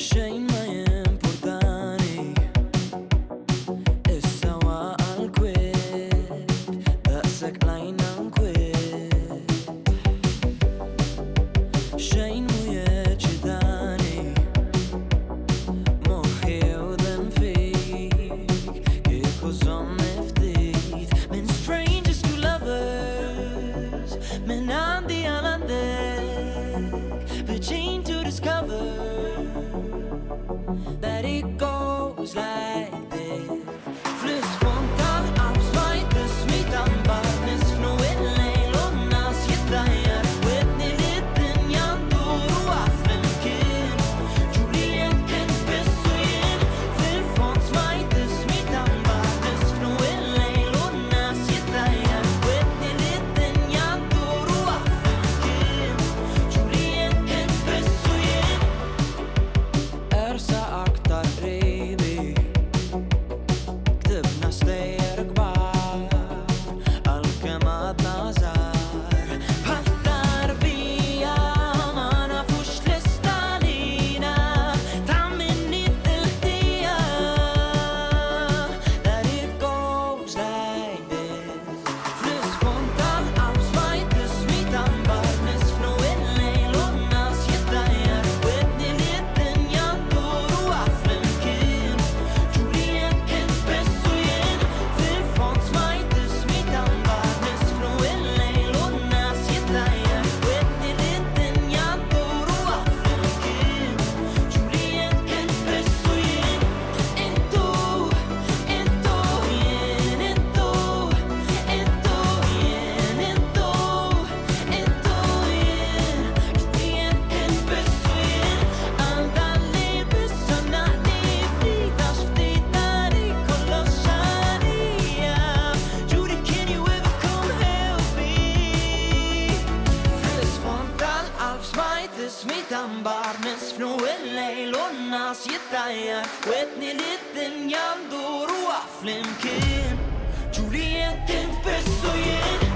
Xejn ma jimportani issa waqa' l-kwiet daqshekk lajna nkwiet. Xejn mu jeċitani moħħi jewden fik kieku żomm ftit minn strangers to lovers minn għandi għal għandek viċin to discover that it goes like this. Fl-isfond tal-qalb smajt ismi tanbar nisfnu il-lejl u n-nas jiddajjar wedni li d-dinja ndur waqaf flimkien. Juliette kien biss u jien fil-fond smajt ismi tanbar nisfnu il-lejl u n-nas jiddajjar wedni li d-dinja ndur waqaf flimkien. Juliette kien biss u jien ersa aktar qribi ktibna stejjer kbar għalkemm għadna żgħar bħal tarbija ma nafux l-istalina ta' minni d-dilħtija that it goes like this. Fl-isfond tal-qalb smajt ismi tanbar nisfnu il-lejl u n-nas jiddajjar wedni li d-dinja ndur waqaf flimkien. Juliette kien biss u jien fil-fond smajt ismi tanbar nisfnu il-lejl u n-nas jiddajjar wedni li d-dinja ndur waqaf flimkien. Juliette kien biss u jien intu jien intu jien Juliette kien biss u jien għandha li bissa naqni ftit għax ftit dari kollox għalija. Judy, can you ever come help me? Fl-isfond tal-qalb smajt ismi tanbar nisfnu il-lejl u n-nas jiddajjar wedni li d-dinja ndur waqaf flimkien. Juliette kien biss u jien